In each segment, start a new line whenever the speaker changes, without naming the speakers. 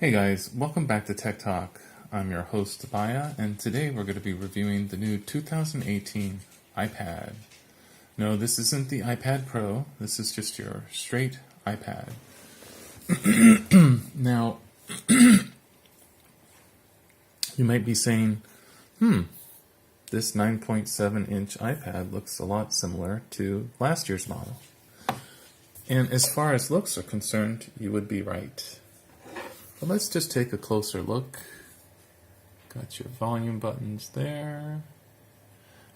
Hey guys, welcome back to Tech Talk. I'm your host, Baya, and today we're going to be reviewing the new 2018 iPad. No, this isn't the iPad Pro, this is just your straight iPad. Now, you might be saying, this 9.7-inch iPad looks a lot similar to last year's model. And as far as looks are concerned, you would be right. But let's just take a closer look. Got your volume buttons there.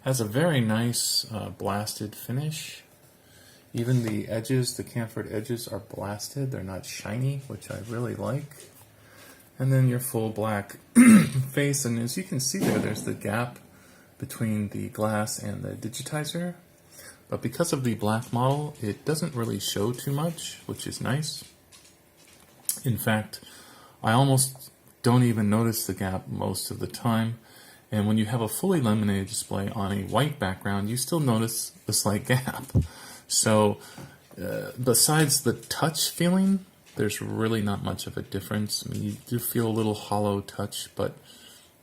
Has a very nice blasted finish. Even the edges, the chamfered edges, are blasted. They're not shiny, which I really like. And then your full black face, and as you can see there's the gap between the glass and the digitizer. But because of the black model, it doesn't really show too much, which is nice. In fact, I almost don't even notice the gap most of the time. And when you have a fully laminated display on a white background, you still notice a slight gap. So besides the touch feeling, there's really not much of a difference. I mean, you do feel a little hollow touch, but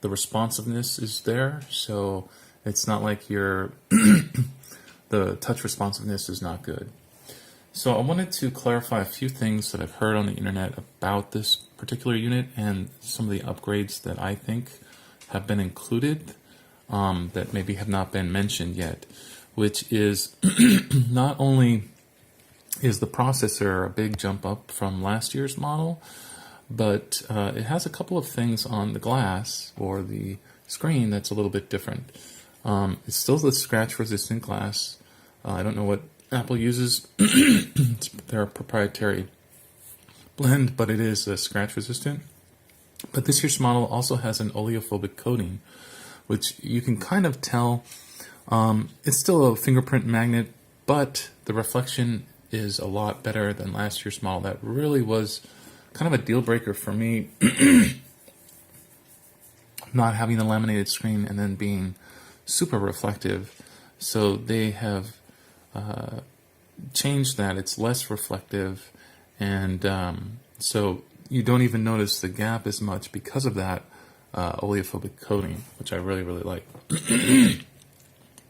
the responsiveness is there. So it's not like the touch responsiveness is not good. So I wanted to clarify a few things that I've heard on the internet about this particular unit and some of the upgrades that I think have been included that maybe have not been mentioned yet, which is not only is the processor a big jump up from last year's model, but it has a couple of things on the glass or the screen that's a little bit different. It's still the scratch-resistant glass. I don't know what Apple uses. It's their proprietary blend, but it is scratch resistant. But this year's model also has an oleophobic coating, which you can kind of tell. It's still a fingerprint magnet, but the reflection is a lot better than last year's model. That really was kind of a deal breaker for me, not having the laminated screen and then being super reflective. So they have changed that. It's less reflective, and so you don't even notice the gap as much because of that oleophobic coating, which I really, really like.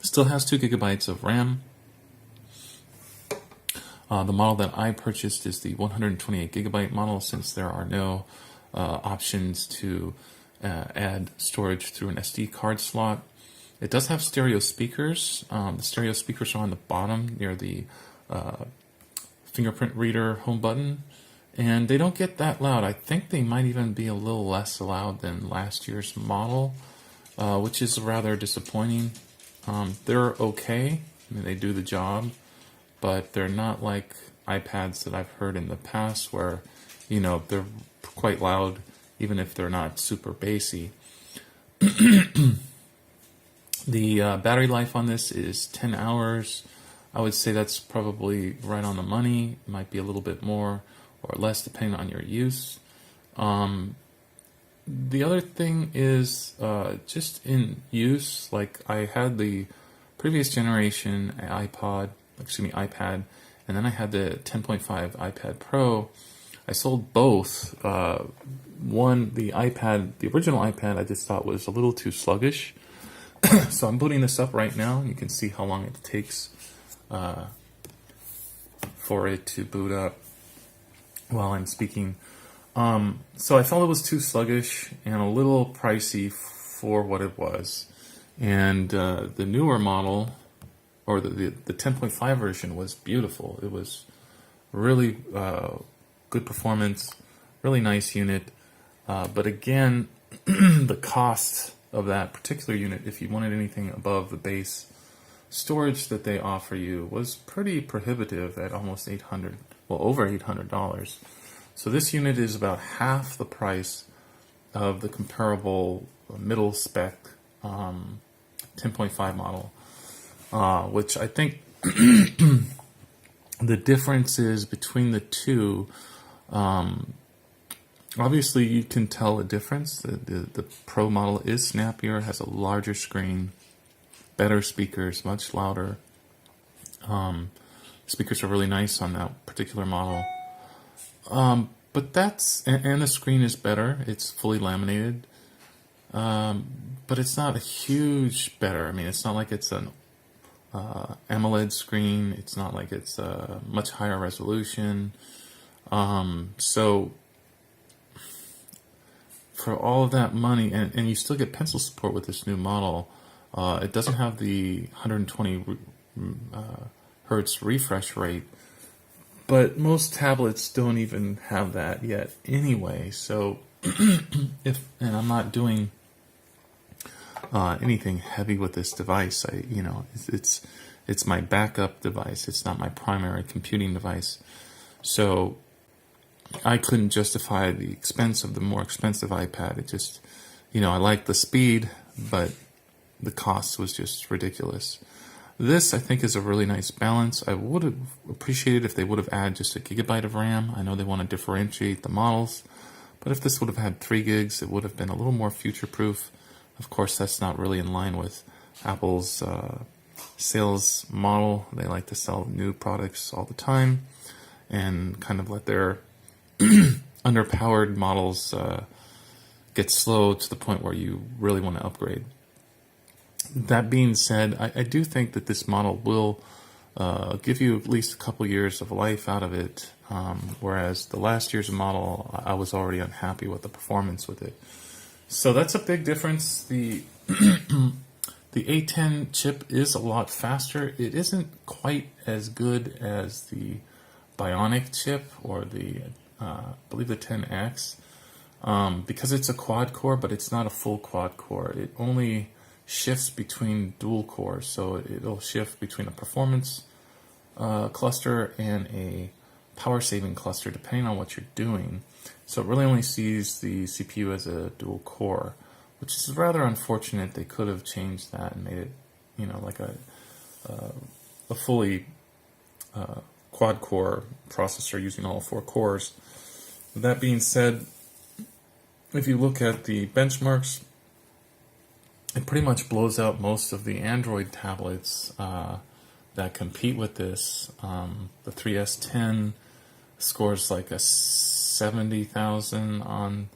Still has 2 gigabytes of RAM. The model that I purchased is the 128 gigabyte model, since there are no options to add storage through an SD card slot. It does have stereo speakers. The stereo speakers are on the bottom near the fingerprint reader home button, and they don't get that loud. I think they might even be a little less loud than last year's model, which is rather disappointing. They're okay. I mean, they do the job, but they're not like iPads that I've heard in the past where, you know, they're quite loud even if they're not super bassy. The battery life on this is 10 hours. I would say that's probably right on the money. It might be a little bit more or less depending on your use. The other thing is just in use, like I had the previous generation iPad, and then I had the 10.5 iPad Pro. I sold both. One, the original iPad, I just thought was a little too sluggish. So I'm booting this up right now, and you can see how long it takes for it to boot up while I'm speaking. So I felt it was too sluggish and a little pricey for what it was. And the newer model, or the 10.5 version, was beautiful. It was really good performance, really nice unit. But again, the cost of that particular unit, if you wanted anything above the base storage that they offer you, was pretty prohibitive at almost over $800. So this unit is about half the price of the comparable middle spec 10.5 model, which I think the differences between the two, obviously you can tell a difference. The Pro model is snappier, has a larger screen, better speakers, much louder. Speakers are really nice on that particular model. but and the screen is better. It's fully laminated. But it's not a huge better. I mean, it's not like it's an AMOLED screen. It's not like it's a much higher resolution. So for all of that money, and you still get pencil support with this new model, it doesn't have the 120 hertz refresh rate, but most tablets don't even have that yet anyway. So and I'm not doing anything heavy with this device. It's my backup device. It's not my primary computing device. So I couldn't justify the expense of the more expensive iPad. It just, I like the speed, but the cost was just ridiculous. This, I think, is a really nice balance. I would have appreciated if they would have added just 1 gigabyte of RAM. I know they want to differentiate the models, but if this would have had 3 gigs, it would have been a little more future-proof. Of course, that's not really in line with Apple's sales model. They like to sell new products all the time and kind of let their underpowered models get slow to the point where you really want to upgrade. That being said, I do think that this model will give you at least a couple years of life out of it, whereas the last year's model, I was already unhappy with the performance with it. So that's a big difference. The A10 chip is a lot faster. It isn't quite as good as the Bionic chip or the, I believe the 10X, because it's a quad core, but it's not a full quad core. It only shifts between dual cores, so it'll shift between a performance cluster and a power saving cluster depending on what you're doing. So it really only sees the CPU as a dual core, which is rather unfortunate. They could have changed that and made it, like a fully quad core processor using all 4 cores. That being said, if you look at the benchmarks, it pretty much blows out most of the Android tablets that compete with this. The 3S10 scores like a 70,000 on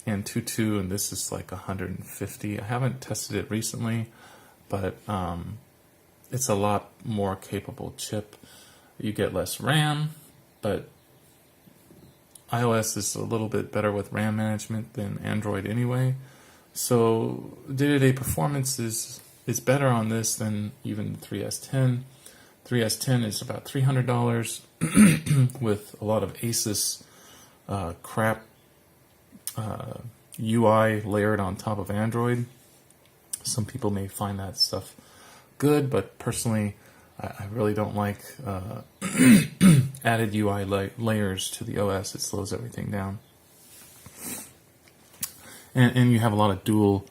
Antutu, and this is like 150. I haven't tested it recently, but it's a lot more capable chip. You get less RAM, but iOS is a little bit better with RAM management than Android anyway. So day-to-day performance is better on this than even the 3S10. 3S10 is about $300 with a lot of Asus crap UI layered on top of Android. Some people may find that stuff good, but personally I really don't like added UI layers to the OS. It slows everything down. And you have a lot of dual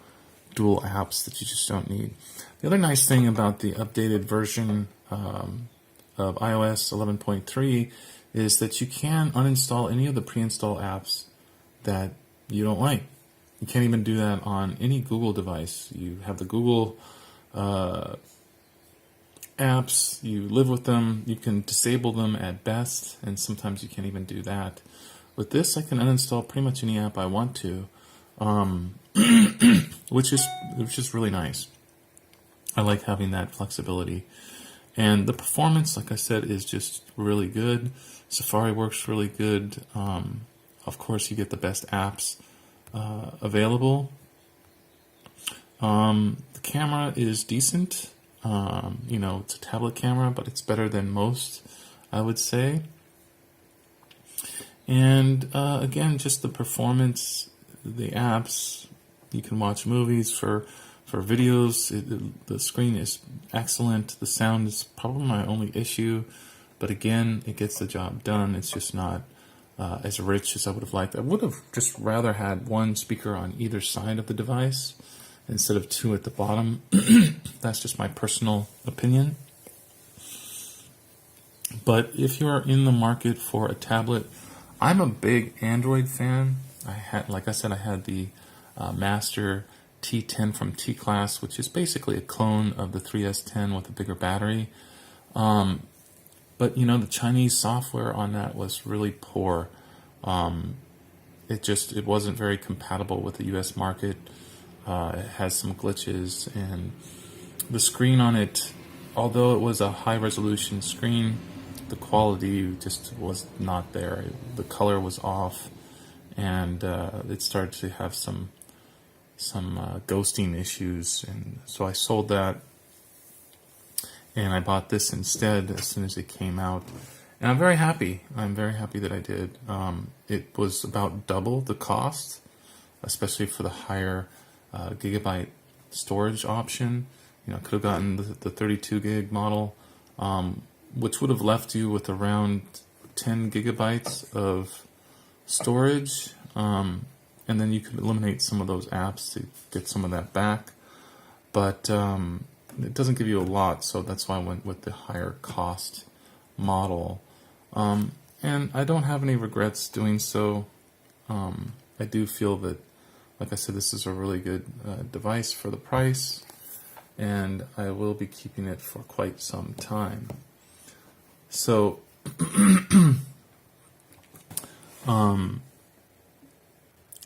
apps that you just don't need. The other nice thing about the updated version of iOS 11.3 is that you can uninstall any of the pre-installed apps that you don't like. You can't even do that on any Google device. You have the Google apps, you live with them, you can disable them at best, and sometimes you can't even do that. With this, I can uninstall pretty much any app I want to. Which is really nice. I like having that flexibility. And the performance, like I said, is just really good. Safari works really good. Of course, you get the best apps available. The camera is decent. It's a tablet camera, but it's better than most, I would say. And again, just the performance, the apps, you can watch movies for videos. The screen is excellent. The sound is probably my only issue, but again, it gets the job done. It's just not as rich as I would have liked. I would have just rather had one speaker on either side of the device instead of 2 at the bottom. That's just my personal opinion. But if you're in the market for a tablet, I'm a big Android fan. I had the Master T10 from T-Class, which is basically a clone of the 3S10 with a bigger battery. But the Chinese software on that was really poor. It wasn't very compatible with the U.S. market. It has some glitches, and the screen on it, although it was a high resolution screen, the quality just was not there. The color was off, and it started to have some ghosting issues, and so I sold that, and I bought this instead as soon as it came out. And I'm very happy. I'm very happy that I did. It was about double the cost, especially for the higher gigabyte storage option. I could have gotten the 32 gig model, which would have left you with around 10 gigabytes of storage, and then you could eliminate some of those apps to get some of that back. But it doesn't give you a lot, so that's why I went with the higher cost model. And I don't have any regrets doing so. I do feel that, like I said, this is a really good device for the price, and I will be keeping it for quite some time. So,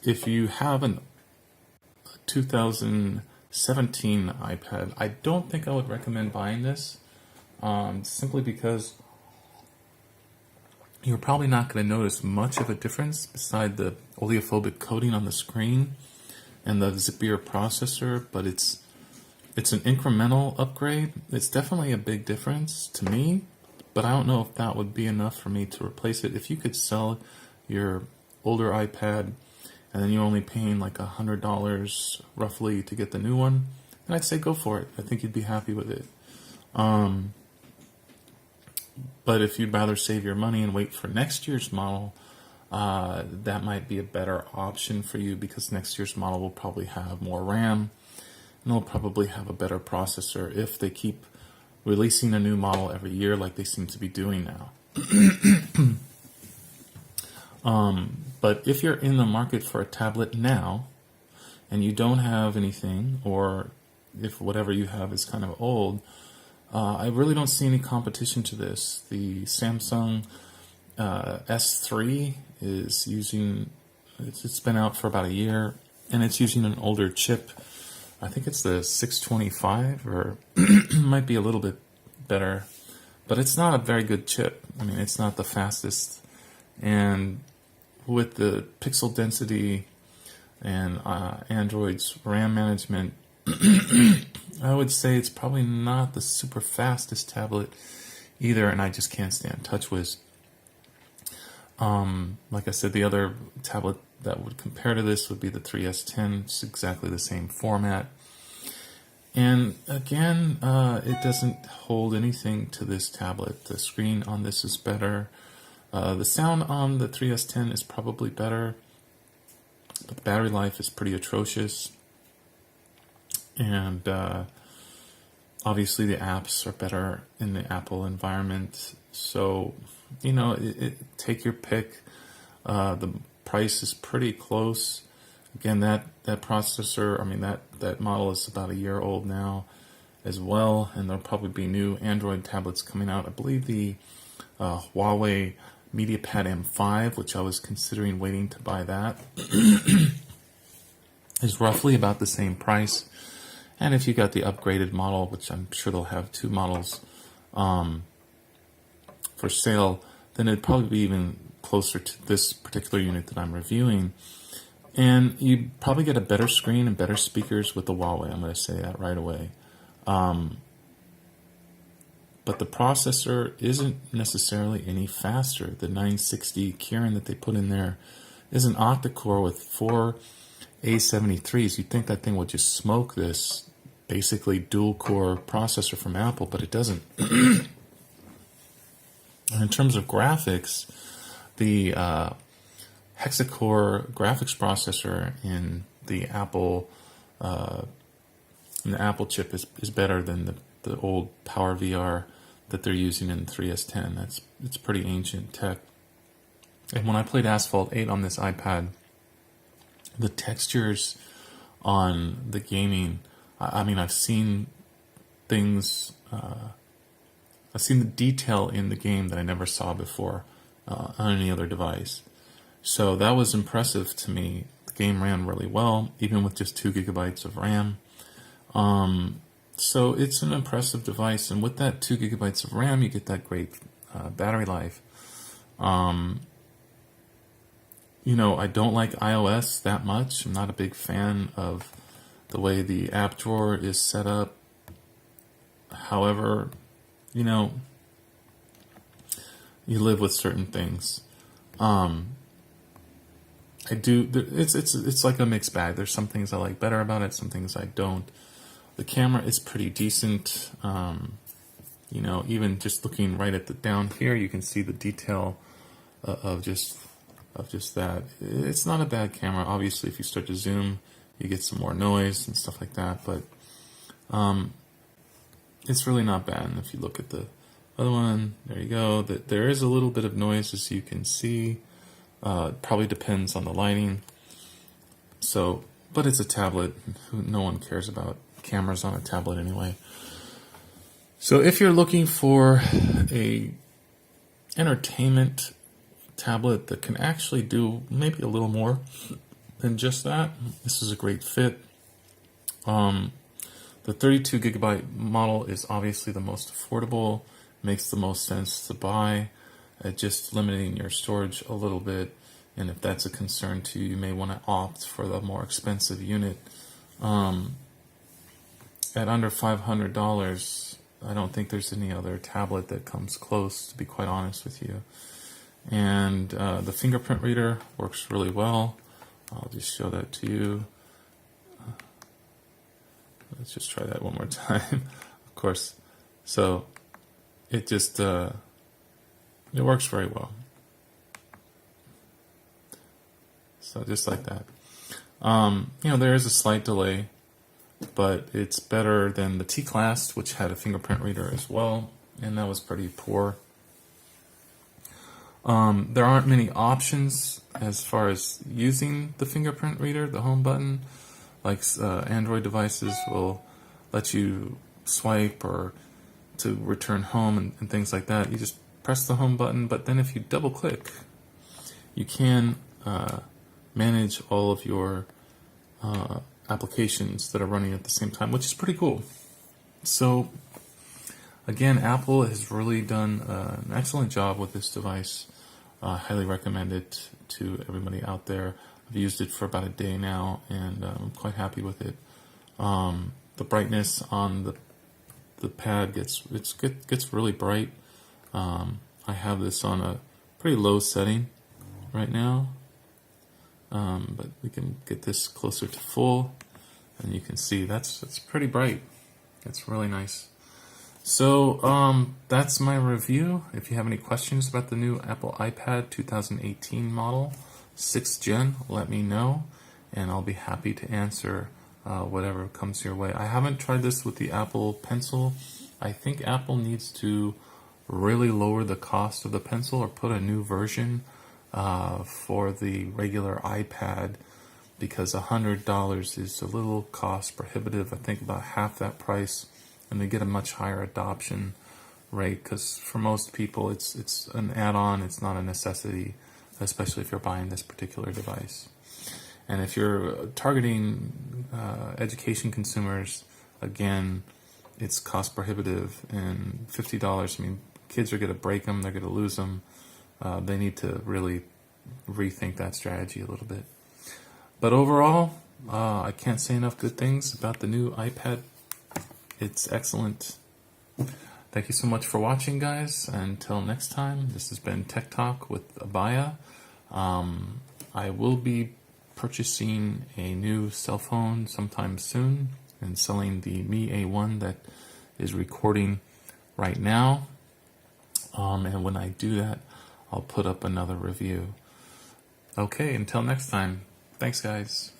if you have a 2017 iPad, I don't think I would recommend buying this, simply because you're probably not going to notice much of a difference beside the oleophobic coating on the screen and the zippier processor, but it's an incremental upgrade. It's definitely a big difference to me, but I don't know if that would be enough for me to replace it. If you could sell your older iPad and then you're only paying like $100 roughly to get the new one, then I'd say go for it. I think you'd be happy with it. But if you'd rather save your money and wait for next year's model, that might be a better option for you, because next year's model will probably have more RAM and they'll probably have a better processor if they keep releasing a new model every year like they seem to be doing now. But if you're in the market for a tablet now and you don't have anything, or if whatever you have is kind of old, I really don't see any competition to this. The Samsung S3 is using, it's been out for about a year, and it's using an older chip. I think it's the 625, or might be a little bit better, but it's not a very good chip. I mean, it's not the fastest, and with the pixel density and Android's RAM management, I would say it's probably not the super fastest tablet either, and I just can't stand TouchWiz. Like I said, the other tablet that would compare to this would be the 3S10. It's exactly the same format. And again, it doesn't hold anything to this tablet. The screen on this is better. The sound on the 3S10 is probably better, but the battery life is pretty atrocious. And obviously the apps are better in the Apple environment. So, take your pick. The price is pretty close. Again, that processor, that model is about a year old now as well, and there'll probably be new Android tablets coming out. I believe the Huawei MediaPad M5, which I was considering waiting to buy that, is roughly about the same price. And if you got the upgraded model, which I'm sure they'll have two models for sale, then it'd probably be even closer to this particular unit that I'm reviewing. And you probably get a better screen and better speakers with the Huawei. I'm going to say that right away. But the processor isn't necessarily any faster. The 960 Kirin that they put in there is an octa-core with 4 A73s. You'd think that thing would just smoke this basically dual-core processor from Apple, but it doesn't. And in terms of graphics, the hexacore graphics processor in the Apple chip is better than the old PowerVR that they're using in 3S10. It's pretty ancient tech. And when I played Asphalt 8 on this iPad, the textures on the gaming, I've seen things I've seen the detail in the game that I never saw before on any other device. So that was impressive to me. The game ran really well, even with just 2 gigabytes of RAM. So it's an impressive device, and with that 2 gigabytes of RAM, you get that great battery life. You know, I don't like iOS that much. I'm not a big fan of the way the app drawer is set up. However, you know, you live with certain things. I do. It's like a mixed bag. There's some things I like better about it, some things I don't. The camera is pretty decent. You know, even just looking right at the down here, you can see the detail of just that. It's not a bad camera. Obviously, if you start to zoom, you get some more noise and stuff like that. But it's really not bad. And if you look at the other one, there you go. There is a little bit of noise, as you can see. It probably depends on the lighting. So, but it's a tablet. No one cares about cameras on a tablet anyway. So if you're looking for a entertainment tablet that can actually do maybe a little more than just that, this is a great fit. The 32 gigabyte model is obviously the most affordable, makes the most sense to buy. Just limiting your storage a little bit, and if that's a concern to you, you may want to opt for the more expensive unit. At under $500, I don't think there's any other tablet that comes close, to be quite honest with you. And the fingerprint reader works really well. I'll just show that to you. Let's just try that one more time. Of course. So it just it works very well. So just like that. You know, there is a slight delay, but it's better than the T-Class, which had a fingerprint reader as well, and that was pretty poor. There aren't many options as far as using the fingerprint reader, the home button. Like Android devices will let you swipe or to return home and things like that. You just press the home button, but then if you double click, you can manage all of your applications that are running at the same time, which is pretty cool. So again, Apple has really done an excellent job with this device. Highly recommend it to everybody out there. I've used it for about a day now, and I'm quite happy with it. The brightness on the pad gets really bright. I have this on a pretty low setting right now, but we can get this closer to full, and you can see that's pretty bright. It's really nice. So that's my review. If you have any questions about the new Apple iPad 2018 model 6th gen, let me know, and I'll be happy to answer whatever comes your way. I haven't tried this with the Apple Pencil. I think Apple needs to really lower the cost of the Pencil or put a new version for the regular iPad, because $100 is a little cost prohibitive. I think about half that price, and they get a much higher adoption rate, because for most people it's an add-on, it's not a necessity, especially if you're buying this particular device. And if you're targeting education consumers, again, it's cost prohibitive, and $50, I mean, kids are going to break them, they're going to lose them. They need to really rethink that strategy a little bit. But overall, I can't say enough good things about the new iPad. It's excellent. Thank you so much for watching, guys. Until next time, this has been Tech Talk with Abaya. I will be purchasing a new cell phone sometime soon and selling the Mi A1 that is recording right now. And when I do that, I'll put up another review. Okay, until next time. Thanks, guys.